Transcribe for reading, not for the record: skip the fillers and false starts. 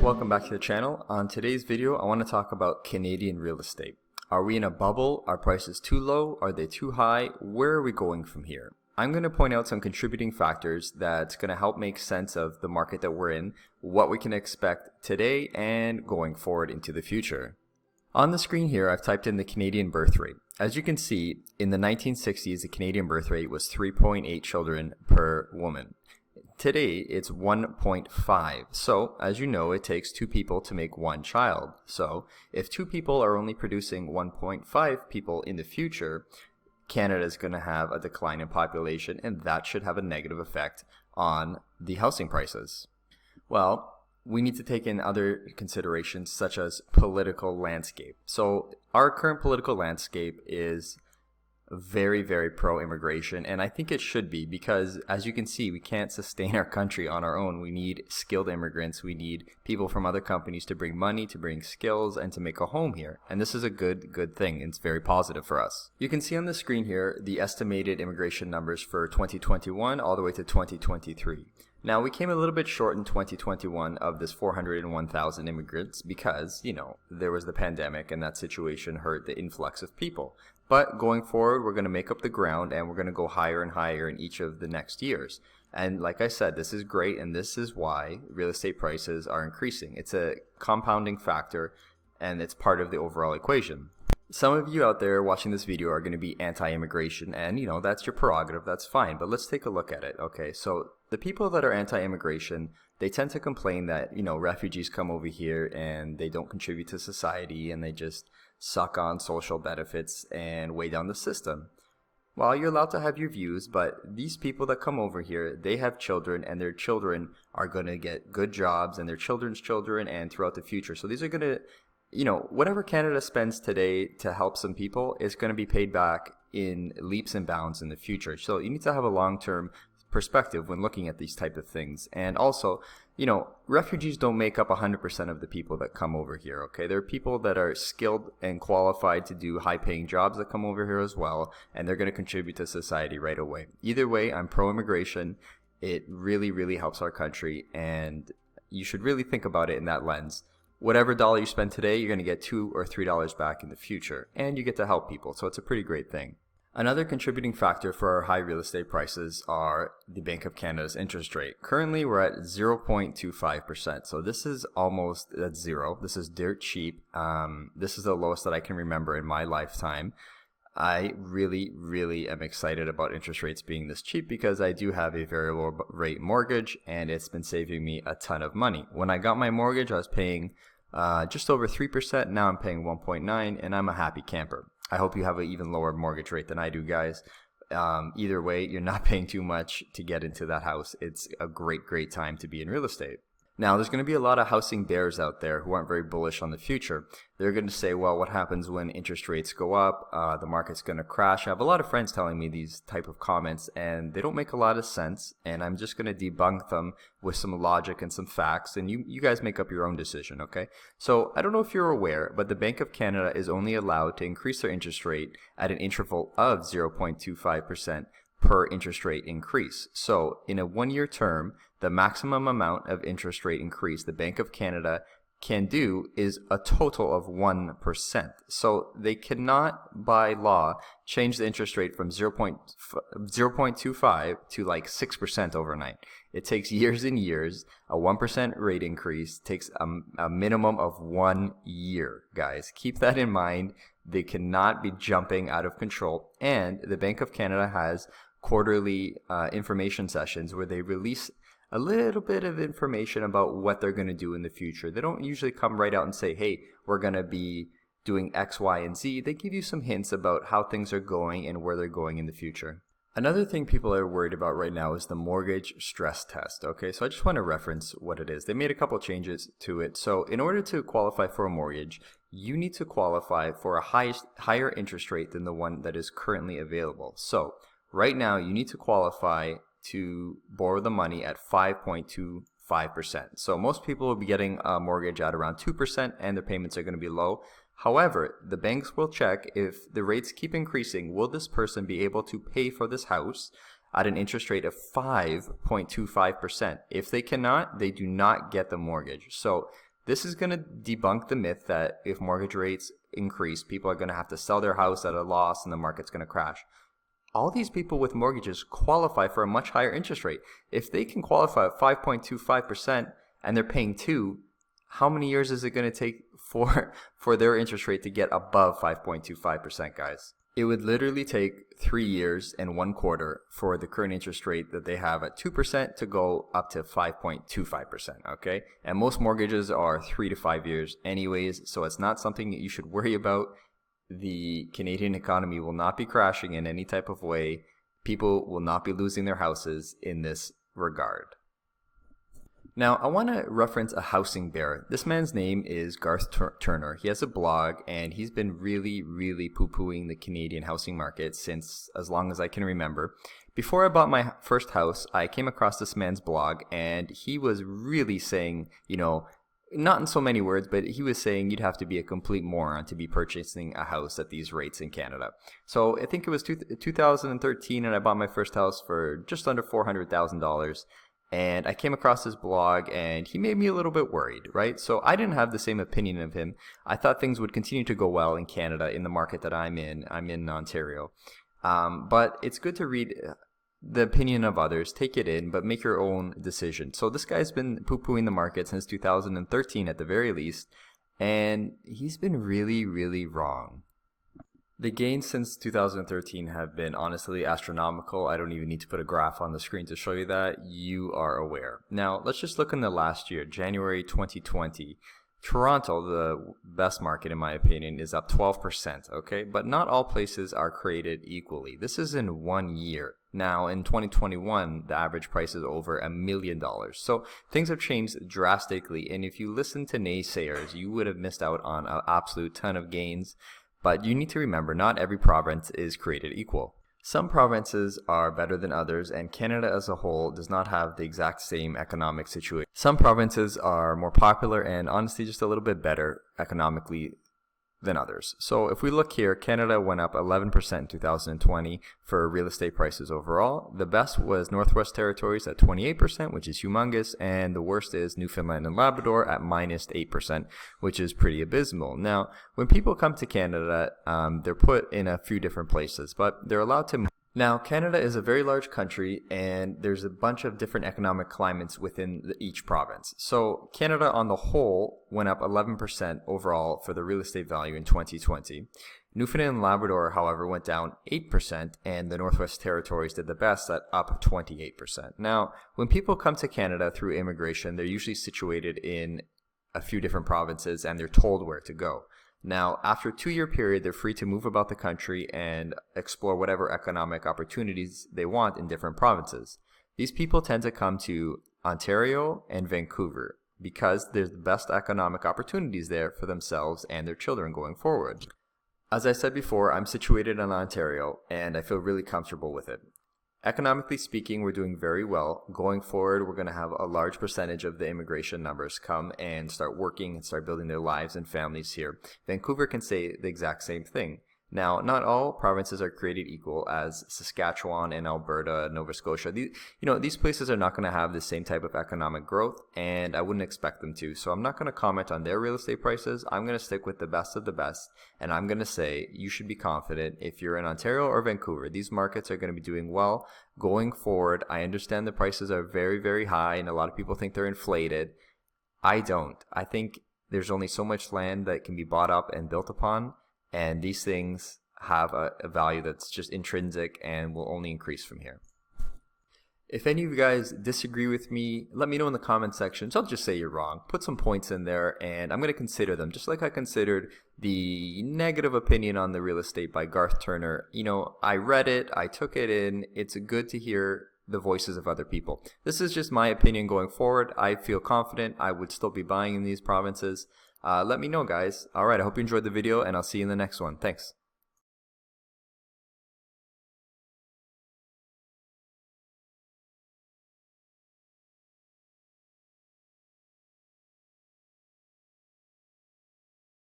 welcome back to the channel. On today's video, I want to talk about Canadian real estate. Are we in a bubble? Are prices too low? Are they too high? Where are we going from here? I'm going to point out some contributing factors that's going to help make sense of the market that we're in, what we can expect today and going forward into the future. On the screen here, I've typed in the Canadian birth rate. As you can see, in the 1960s, the Canadian birth rate was 3.8 children per woman. Today, it's 1.5. So, as you know, it takes two people to make one child. So, if two people are only producing 1.5 people in the future, Canada is going to have a decline in population, and that should have a negative effect on the housing prices. Well, we need to take in other considerations such as political landscape. So, our current political landscape is very, very pro-immigration, and I think it should be because, as you can see, we can't sustain our country on our own. We need skilled immigrants. We need people from other companies to bring money, to bring skills, and to make a home here. And this is a good thing. It's very positive for us. You can see on the screen here the estimated immigration numbers for 2021 all the way to 2023. Now, we came a little bit short in 2021 of this 401,000 immigrants because, there was the pandemic and that situation hurt the influx of people. But going forward, we're going to make up the ground and we're going to go higher and higher in each of the next years. And like I said, this is great, and this is why real estate prices are increasing. It's a compounding factor, and it's part of the overall equation. Some of you out there watching this video are going to be anti-immigration, and that's your prerogative, that's fine, but let's take a look at it. Okay, so the people that are anti-immigration, they tend to complain that, refugees come over here and they don't contribute to society and they just suck on social benefits and weigh down the system. Well, you're allowed to have your views, but these people that come over here, they have children, and their children are going to get good jobs, and their children's children, and throughout the future. So these are going to, whatever Canada spends today to help some people is going to be paid back in leaps and bounds in the future. So you need to have a long-term perspective when looking at these type of things. And also, refugees don't make up 100% of the people that come over here, okay? There are people that are skilled and qualified to do high-paying jobs that come over here as well, and they're going to contribute to society right away. Either way, I'm pro-immigration. It really, really helps our country, and you should really think about it in that lens. Whatever dollar you spend today, you're going to get $2 or $3 back in the future, and you get to help people, so it's a pretty great thing. Another contributing factor for our high real estate prices are the Bank of Canada's interest rate. Currently, we're at 0.25%, so this is almost at zero. This is dirt cheap. This is the lowest that I can remember in my lifetime. I really, really am excited about interest rates being this cheap because I do have a variable rate mortgage, and it's been saving me a ton of money. When I got my mortgage, I was paying just over 3%. Now I'm paying 1.9%, and I'm a happy camper. I hope you have an even lower mortgage rate than I do, guys. Either way, you're not paying too much to get into that house. It's a great time to be in real estate. Now, there's going to be a lot of housing bears out there who aren't very bullish on the future. They're going to say, well, what happens when interest rates go up? The market's going to crash. I have a lot of friends telling me these type of comments, and they don't make a lot of sense, and I'm just going to debunk them with some logic and some facts, and you guys make up your own decision, okay? So, I don't know if you're aware, but the Bank of Canada is only allowed to increase their interest rate at an interval of 0.25% per interest rate increase. So in a one-year term, the maximum amount of interest rate increase the Bank of Canada can do is a total of 1%. So they cannot, by law, change the interest rate from 0.25 to like 6% overnight. It takes years and years. A 1% rate increase takes a minimum of 1 year, guys. Keep that in mind. They cannot be jumping out of control. And the Bank of Canada has quarterly information sessions where they release a little bit of information about what they're going to do in the future. They don't usually come right out and say, hey, we're going to be doing X, Y, and Z. They give you some hints about how things are going and where they're going in the future. Another thing people are worried about right now is the mortgage stress test. Okay, so I just want to reference what it is. They made a couple changes to it. So in order to qualify for a mortgage, you need to qualify for a higher interest rate than the one that is currently available. So right now, you need to qualify to borrow the money at 5.25%. So most people will be getting a mortgage at around 2%, and their payments are going to be low. However, the banks will check if the rates keep increasing, will this person be able to pay for this house at an interest rate of 5.25%? If they cannot, they do not get the mortgage. So This is going to debunk the myth that if mortgage rates increase, people are going to have to sell their house at a loss and the market's going to crash. All these people with mortgages qualify for a much higher interest rate. If they can qualify at 5.25% and they're paying 2%, how many years is it going to take for their interest rate to get above 5.25%, guys? It would literally take 3 years and 1/4 for the current interest rate that they have at 2% to go up to 5.25%, okay? And most mortgages are 3 to 5 years anyways, so it's not something that you should worry about. The Canadian economy will not be crashing in any type of way. People will not be losing their houses in this regard. Now, I want to reference a housing bear. This man's name is Garth Turner. He has a blog, and he's been really poo-pooing the Canadian housing market since as long as I can remember. Before I bought my first house, I came across this man's blog, and he was really saying, not in so many words, but he was saying you'd have to be a complete moron to be purchasing a house at these rates in Canada. So I think it was 2013, and I bought my first house for just under $400,000. And I came across his blog, and he made me a little bit worried, right? So I didn't have the same opinion of him. I thought things would continue to go well in Canada, in the market that I'm in. I'm in Ontario. But it's good to read the opinion of others, take it in, but make your own decision. So this guy's been poo-pooing the market since 2013 at the very least, and he's been really wrong. The gains since 2013 have been honestly astronomical. I don't even need to put a graph on the screen to show you that. You are aware. Now, let's just look in the last year, January 2020. Toronto, the best market in my opinion, is up 12%, okay? But not all places are created equally. This is in 1 year. Now, in 2021, the average price is over $1 million. So things have changed drastically, and if you listen to naysayers, you would have missed out on an absolute ton of gains. But you need to remember, not every province is created equal. Some provinces are better than others, and Canada as a whole does not have the exact same economic situation. Some provinces are more popular and honestly just a little bit better economically than others. So if we look here, Canada went up 11% in 2020 for real estate prices overall. The best was Northwest Territories at 28%, which is humongous, and the worst is Newfoundland and Labrador at -8%, which is pretty abysmal. Now, when people come to Canada, they're put in a few different places, but they're allowed to move. Now, Canada is a very large country, and there's a bunch of different economic climates within each province. So Canada on the whole went up 11% overall for the real estate value in 2020. Newfoundland and Labrador, however, went down 8%, and the Northwest Territories did the best at up 28%. Now, when people come to Canada through immigration, they're usually situated in a few different provinces, and they're told where to go. Now, after a 2-year period, they're free to move about the country and explore whatever economic opportunities they want in different provinces. These people tend to come to Ontario and Vancouver because there's the best economic opportunities there for themselves and their children going forward. As I said before, I'm situated in Ontario, and I feel really comfortable with it. Economically speaking, we're doing very well. Going forward, we're going to have a large percentage of the immigration numbers come and start working and start building their lives and families here. Vancouver can say the exact same thing. Now, not all provinces are created equal, as Saskatchewan and Alberta, Nova Scotia. These places are not going to have the same type of economic growth, and I wouldn't expect them to. So I'm not going to comment on their real estate prices. I'm going to stick with the best of the best, and I'm going to say you should be confident if you're in Ontario or Vancouver. These markets are going to be doing well going forward. I understand the prices are very high, and a lot of people think they're inflated. I don't. I think there's only so much land that can be bought up and built upon. And these things have a value that's just intrinsic and will only increase from here. If any of you guys disagree with me, let me know in the comment section. So I'll just say you're wrong. Put some points in there, and I'm going to consider them, just like I considered the negative opinion on the real estate by Garth Turner. I read it, I took it in. It's good to hear the voices of other people. This is just my opinion going forward. I feel confident I would still be buying in these provinces. Let me know, guys. Alright, I hope you enjoyed the video, and I'll see you in the next one. Thanks.